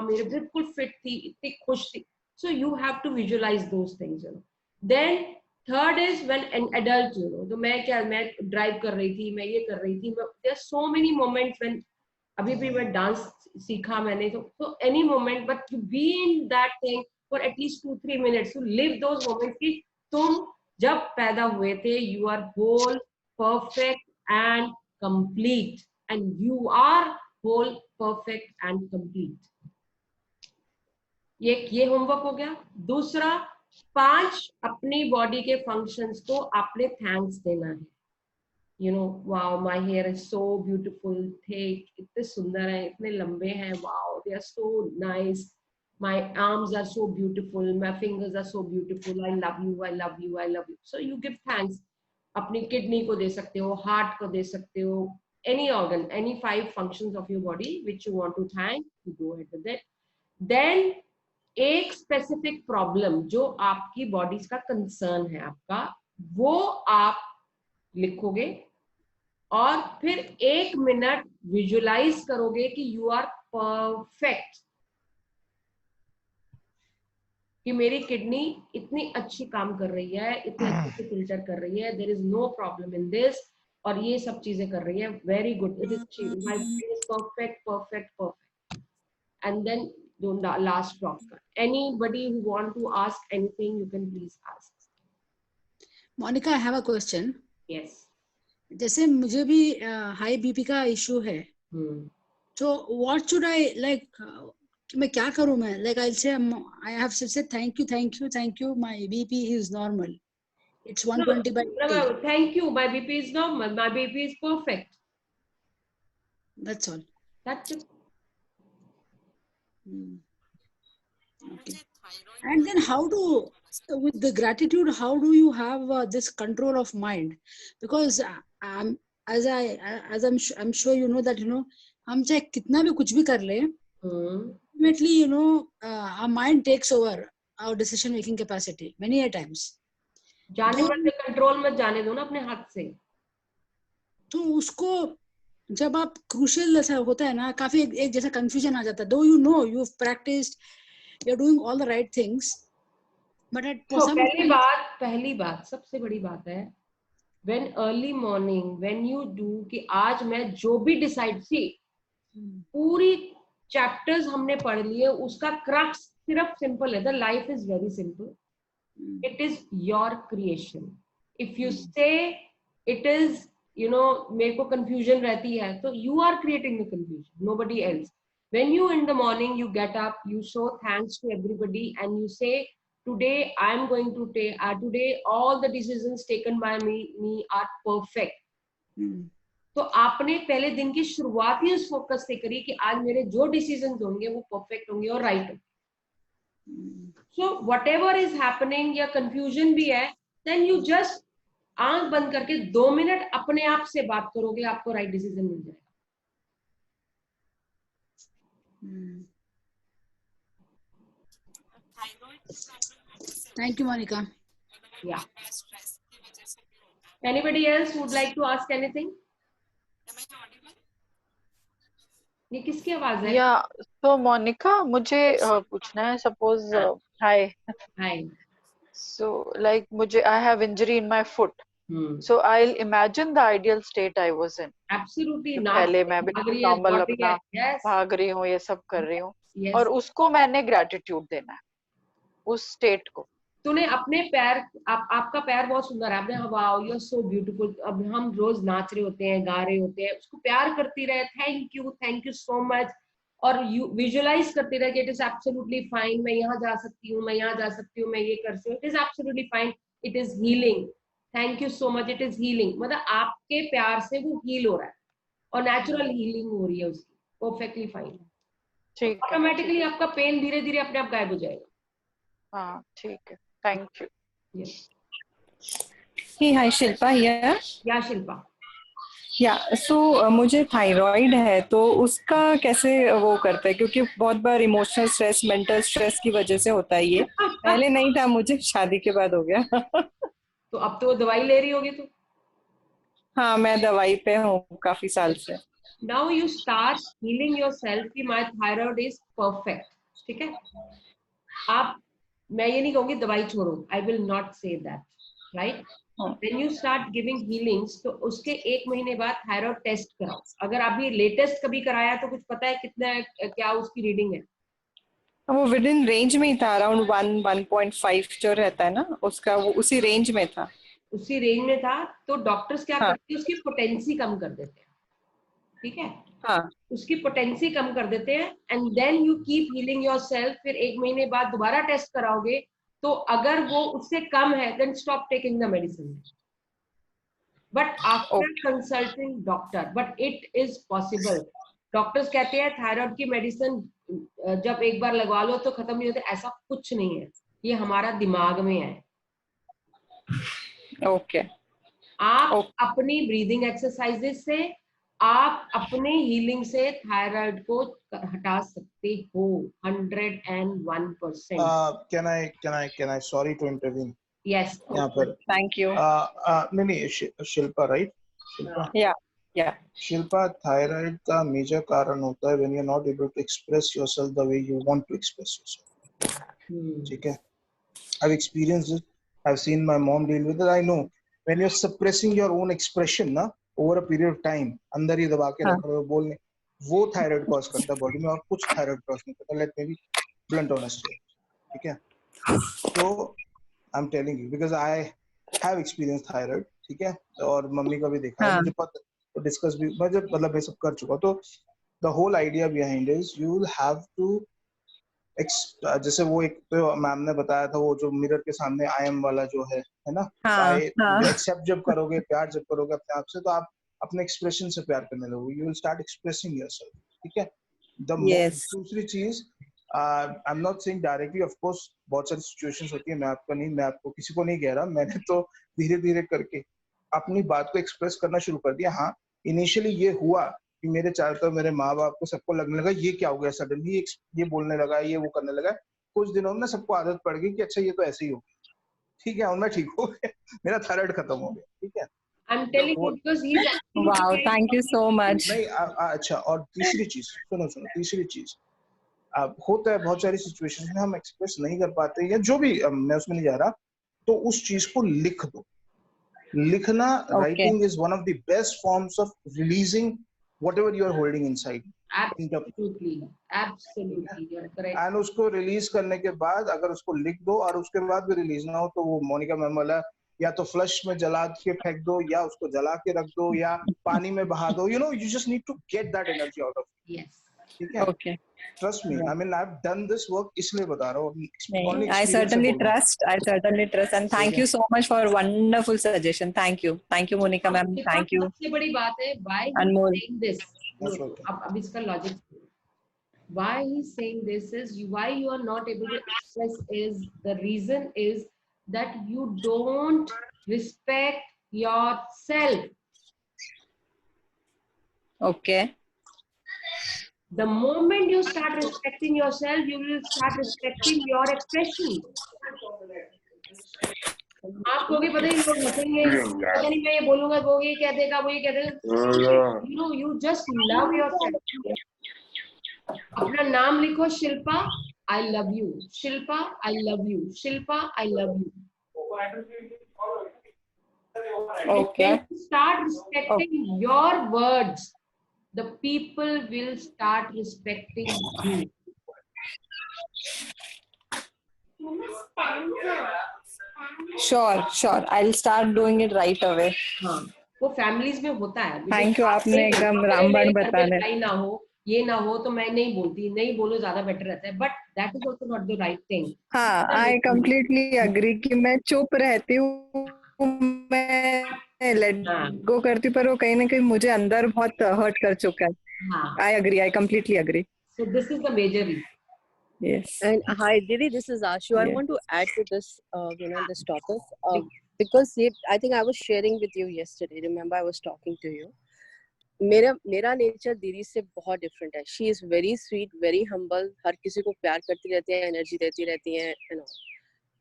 मेरे बिल्कुल फिट थी, इतनी खुश थी। So you have to visualize those things, you know. Then third is when an adult, you know, तो मैं ड्राइव कर रही थी, मैं ये कर रही थी, there so many moments when, अभी भी मैं डांस सीखा मैंने, तो any moment, but you be in that thing for at least 2-3 minutes, you live those moments की तुम जब पैदा हुए थे, you are whole, perfect and complete, and you are whole, perfect and complete. ये होमवर्क हो गया। दूसरा, 5 अपनी बॉडी के फंक्शंस को आपने थैंक्स देना है। You know, wow my hair is so beautiful, thick, इतने सुंदर है, इतने लंबे हैं, wow they are so nice, my arms are so beautiful, my fingers are so beautiful, I love you, I love you, I love you. So you give thanks. अपनी kidney को दे सकते हो, हार्ट को दे सकते हो, any organ, any 5 functions of your body which you want to thank, you go ahead with it. Then एक specific problem जो आपकी बॉडी का कंसर्न है आपका, वो आप लिखोगे, और फिर 1 मिनट विजुअलाइज करोगे कि यू आर परफेक्ट, कि मेरी किडनी इतनी अच्छी काम कर रही है, इतने अच्छे से फिल्टर कर रही है, there is no problem in this, और ये सब चीजें कर रही है, very good, it is my body is perfect perfect perfect. And then the last problem, anybody who want to ask anything, you can please ask. Monika, I have a question. Yes. जैसे मुझे भी हाई बीपी का issue है, तो what should I like, मैं क्या करूं? मैं लाइक आई से आई हैव से thank you my BP is normal, it's 120/80. Thank you, my BP is normal, my BP is perfect, that's all. that's it. Okay. And then how do, with the gratitude, how do you have this control of mind? Because I'm sure you know that, you know, हम चाहे कितना भी कुछ भी कर ले, ultimately, you know, our mind takes over our decision making capacity many a times. जाने वाले कंट्रोल मत जाने दो ना अपने हाथ से। तो उसको जब आप क्रूशियल ऐसा होता है ना, काफी एक जैसा कंफ्यूजन आ जाता है, though you know you've practiced, you're doing all the right things, but at some पहली बात सबसे बड़ी बात है, when early morning when you do कि आज मैं जो भी डिसाइड, सी पूरी चैप्टर्स हमने पढ़ लिए, उसका क्रक्स सिर्फ सिंपल है, the life is very simple, it is your creation. If you say it is, you know, मेरे को कंफ्यूजन रहती है, तो you are creating the confusion, nobody else. When you in the morning you get up, you show thanks to everybody and you say, today I am going to take, today all the decisions taken by me are perfect. तो आपने पहले दिन की शुरुआत ही उस focus से करी कि आज मेरे जो डिसीजंस होंगे वो परफेक्ट होंगे और राइट होंगे। सो व्हाटएवर इज हैपनिंग, या कंफ्यूजन भी है, देन यू जस्ट आंख बंद करके 2 मिनट अपने आप से बात करोगे, आपको राइट डिसीजन मिल जाएगा। Thank you, Monica. Yeah. Anybody else would like to ask anything? ये किसकी आवाज है? या तो मोनिका, मुझे पूछना है, सपोज हाय सो लाइक मुझे I have injury in my foot, so I will imagine the ideal state I was in. Absolutely, पहले मैं बिल्कुल नॉर्मल अपना भाग रही हूँ, ये सब कर रही हूँ, और उसको मैंने ग्रेटिट्यूड देना है उस स्टेट को। तूने अपने पैर, आपका पैर बहुत सुंदर है, आपने wow you are so beautiful, अब हम रोज नाच रहे होते हैं, गा रहे होते हैं, उसको प्यार करती रहे, थैंक यू सो मच, और यू विजुअलाइज करती रहे कि इट इज एब्सोल्युटली फाइन, मैं यहाँ जा सकती हूँ, मैं यहाँ जा सकती हूँ, मैं ये कर सकती हूँ, it is absolutely fine, it is healing, thank you so much, it is healing, मतलब आपके प्यार से वो हील हो रहा है और नेचुरल हीलिंग हो रही है उसकी, परफेक्टली फाइन, ऑटोमेटिकली आपका पेन धीरे धीरे अपने आप गायब हो जाएगा। हाँ ठीक है, thank you. Hey, hi Shilpa here. या शिल्पा, मुझे थायराइड है, तो उसका कैसे वो करते हैं, क्योंकि बहुत बार इमोशनल स्ट्रेस, मेंटल स्ट्रेस की वजह से होता है ये। पहले नहीं था मुझे, शादी के बाद हो गया। तो अब तो दवाई ले रही होगी तो? हाँ, मैं दवाई पे हूँ काफी साल से। Now you start healing yourself कि my thyroid is perfect, ठीक है? आप, मैं ये नहीं कहूँगी दवाई छोड़ो, I will not say that, right? When you start giving healings, तो उसके 1 महीने बाद थायराइड टेस्ट कराओ। अगर अभी लेटेस्ट कभी कराया तो कुछ पता है कितना, क्या उसकी रीडिंग है? वो विद इन रेंज में ही था, अराउंड 1.5 जो रहता है ना उसका, वो उसी रेंज में था। उसी रेंज में था, तो डॉक्टर्स क्या करते हैं, उसकी पोटेंसी कम कर देते हैं, ठीक है? हाँ, उसकी पोटेंसी कम कर देते हैं, and then you keep healing yourself. फिर 1 महीने बाद दोबारा टेस्ट कराओगे, तो अगर वो उससे कम है, then stop taking the medicine, but after consulting doctor, but it is possible. Doctors कहते हैं थायराइड की मेडिसिन जब एक बार लगवा लो तो खत्म नहीं होते, ऐसा कुछ नहीं है, ये हमारा दिमाग में है। ओके। आप अपनी ब्रीदिंग एक्सरसाइजेस से, आप अपने हीलिंग से थायराइड को हटा सकते हो 101%। Can I sorry to intervene? Yes. यहाँ पर थैंक यू। नहीं, शिल्पा राइट? शिल्पा, या शिल्पा, थायराइड का मेजर कारण होता है when you're not able to express yourself the way you want to express yourself. ठीक है? I've experienced it. I've seen my mom deal with it. I know when you're suppressing your own expression ना over a period of time, अंदर ही दबा के रख रहे हो बोलने, वो थायराइड कॉज करता है बॉडी में, और कुछ थायराइड कॉज नहीं करता। Let me be blunt honest here, ठीक है? तो I'm telling you because I have experienced thyroid, ठीक है? और मम्मी का भी देखा है, मुझे पता, तो डिस्कस भी मतलब मैं सब कर चुका। तो the whole idea behind is you will have to जैसे वो एक तो मैम ने बताया था, वो जो मिरर के सामने आई एम वाला जो है ना, एक्सेप्ट जब करोगे, प्यार जब करोगे अपने आप से, तो आप अपने एक्सप्रेशन से प्यार करने लगोगे, you will start expressing yourself, ठीक है? दूसरी चीज, आई am not saying directly, of course बहुत सारी सिचुएशंस होती है, मैं आपको किसी को नहीं कह रहा, मैंने तो धीरे धीरे करके अपनी बात को एक्सप्रेस करना शुरू कर दिया। हाँ, इनिशियली ये हुआ कि मेरे चारों तरफ मेरे माँ बाप को सबको लगने लगा ये क्या हो गया, सडनली ये बोलने लगा, ये वो करने लगा। कुछ दिनों में सबको आदत पड़ गई कि अच्छा ये तो ऐसे ही हो गया, ठीक है, और मैं ठीक हो गया, मेरा थायराइड खत्म हो गया, ठीक है? I'm telling you because he's wow, thank you so much. नहीं, अच्छा, और तीसरी चीज सुनो, तीसरी चीज, होता है बहुत सारी सिचुएशंस में हम एक्सप्रेस नहीं कर पाते, या जो भी, मैं उसमें नहीं जा रहा, तो उस चीज को लिख दो। लिखना, writing is one of the best forms of releasing whatever you are holding inside. Absolutely, you're correct. And उसको रिलीज करने के बाद अगर उसको लिख दो और उसके बाद भी रिलीज ना हो, तो वो मोनिका मैम वाला, या तो फ्लश में जला के फेंक दो, या उसको जला के रख दो, या पानी में बहा दो, you know, you just need to get that energy out of it. Yes. ठीक है? Okay. Trust me, I mean I've done this work, इसलिए बता रहा हूँ। I certainly trust, and thank you so much for wonderful suggestion. Thank you, Monica ma'am. Thank you. सबसे बड़ी बात है, why he's saying this? अब इसका logic, why he's saying this is, why you are not able to express is, the reason is that you don't respect yourself. Okay. The moment you start respecting yourself, you will start respecting your expression. आपको भी पता ही, लोग हंसेंगे, पता नहीं मैं ये बोलूंगा वो ये कह देगा, वो ये कह देगा, you just love yourself. अपना नाम लिखो, Shilpa, I love you. Shilpa, I love you. Shilpa, I love you. Okay. Start respecting your words. The people will start respecting you. Sure I will start doing it right away. हाँ, वो families में होता है। Thank you, आपने एकदम रामबाण बता दिया। लड़ाई ना हो, ये ना हो तो मैं नहीं बोलती, नहीं बोलो ज्यादा बेटर रहता है, but that is also not the right thing. हाँ, आई कम्प्लीटली अग्री कि मैं चुप रहती हूँ, मैं लेट गो करती हूँ, पर वो कहीं ना कहीं मुझे अंदर बहुत हर्ट कर चुका है। I agree, I completely agree. So this is the major reason. Yes. And hi, Didi, this is Ashu. Yes. I want to add to this, this topic, because I think I was sharing with you yesterday. Remember, I was talking to you. मेरा nature दीदी से बहुत different है। She is very sweet, very humble, हर किसी को प्यार करती रहती है, एनर्जी देती रहती है, यू नो।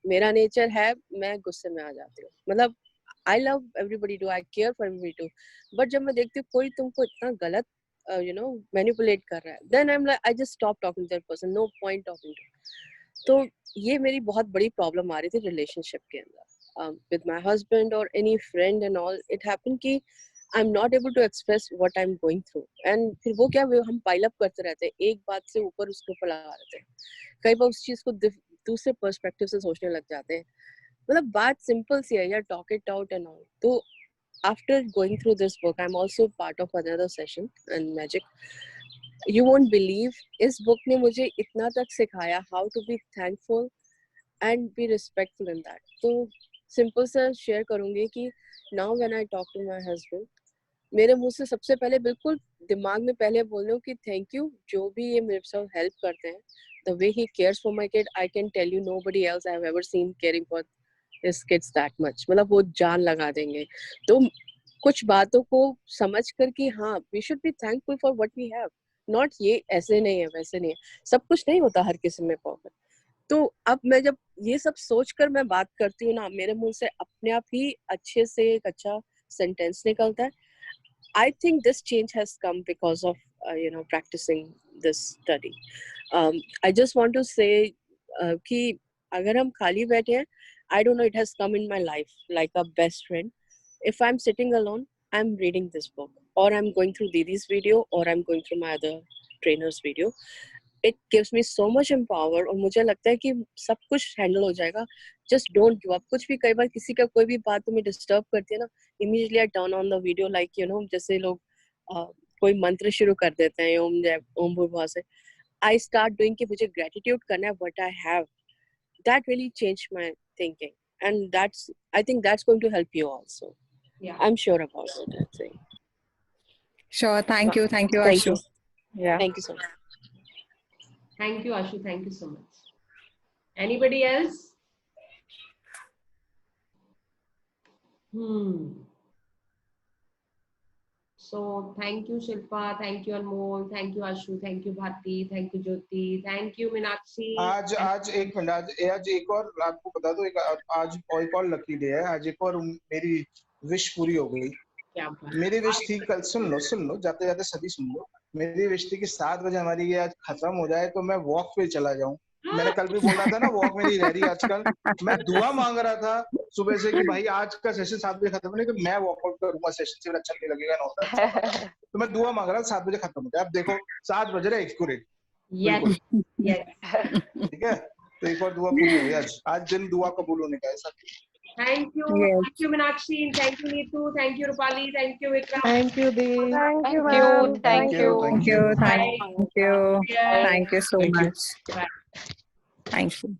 मेरा नेचर है, मैं गुस्से में आ जाती हूँ। मतलब I love everybody too, I care for everybody too, but जब मैं देखती हूँ कोई तुमको इतना गलत मैनिपुलेट कर रहा है, then I am like I just stop talking to that person, no point talking to. तो ये मेरी बहुत बड़ी प्रॉब्लम आ रही थी रिलेशनशिप के अंदर विद माय हस्बैंड और any friend and all. It happen कि I am not able to express what I am going through, and फिर वो क्या, हम पाइल अप करते रहते हैं, एक बात से ऊपर उसके ऊपर लगा रहते हैं। कई बार उस चीज को दूसरे पर्सपेक्टिव से सोचने लग जाते हैं। मतलब बात सिंपल सी है यार, talk it out and all. तो after going through this book, I'm also part of another session and magic. You won't believe, इस book ने मुझे इतना तक सिखाया how to be thankful and be respectful in that. तो simple सा share करूँगी कि now when I talk to my husband, मेरे मुंह से सबसे पहले बिल्कुल दिमाग में पहले बोल रही हूँ कि थैंक यू, जो भी ये मेरे साथ हेल्प करते हैं, the way he cares for my kid, I can tell you nobody else I have ever seen caring for his kids that much. मतलब वो जान लगा देंगे। तो कुछ बातों को समझ कर कि हाँ, we should be thankful for what we have, not ये ऐसे नहीं है वैसे नहीं है, सब कुछ नहीं होता हर किसी में परफेक्ट। तो अब मैं जब ये सब सोच कर मैं बात करती हूँ ना, मेरे मुंह से अपने आप ही अच्छे से एक अच्छा सेंटेंस निकलता है। I think this change has come because of practicing this study. I just want to say कि अगर हम खाली बैठे हैं, I don't know, it has come in my life like a best friend. If I'm sitting alone, I'm reading this book, or I'm going through Didi's video, or I'm going through my other trainer's video. It gives me so much empower, और मुझे लगता है कि सब कुछ handle हो जाएगा। Just don't give up. कुछ भी, कई बार किसी का कोई भी बात तुम्हें डिस्टर्ब करती है ना, immediately I turn on the video, like जैसे लोग कोई मंत्र शुरू कर देते हैं ओम जय ओम भूर्भुवः से, I start doing कि मुझे gratitude करना है what I have. That really changed my thinking, and I think that's going to help you also. Yeah, I'm sure about it. I think. Sure. Thank you, Ashu. Yeah. Thank you so much. Thank you, Ashu. Thank you so much. Anybody else? So thank you, Shilpa. Thank you, Anmol. Thank you, Ashu. Thank you, Bharti. Thank you, Jyoti. Thank you, Meenakshi. आज एक minute, आज एक और आपको बता दो, आज एक और लकी डे है। आज एक और मेरी विश पूरी हो गई। क्या बात? मेरी विश थी, कल सुन लो, जाते जाते सभी सुन लो। मेरी विश थी कि 7 बजे हमारी ये आज खत्म हो जाए तो मैं वॉक पे चला जाऊं। मैंने कल भी बोला था ना, वॉक मेरी रह रही है आजकल। मैं दुआ मांग रहा था सुबह से कि भाई आज का सेशन 7 बजे खत्म होने, तो मैं वॉकआउट करूंगा, सेशन से अच्छा नहीं लगेगा ना। तो मैं दुआ मांग रहा था 7 बजे खत्म हो जाए। अब देखो 7 बज रहे एक्यूरेट। ठीक है, तो एक और दुआ पूरी हुई आज दिन दुआ कबूल होने का है। Thank you, thank you, Meenakshi, thank you, Neetu, thank you, Rupali, thank you, Vikram. Thank you, Dee. Thank you, ma'am. Thank you. Thank you so much. Bye. Thank you.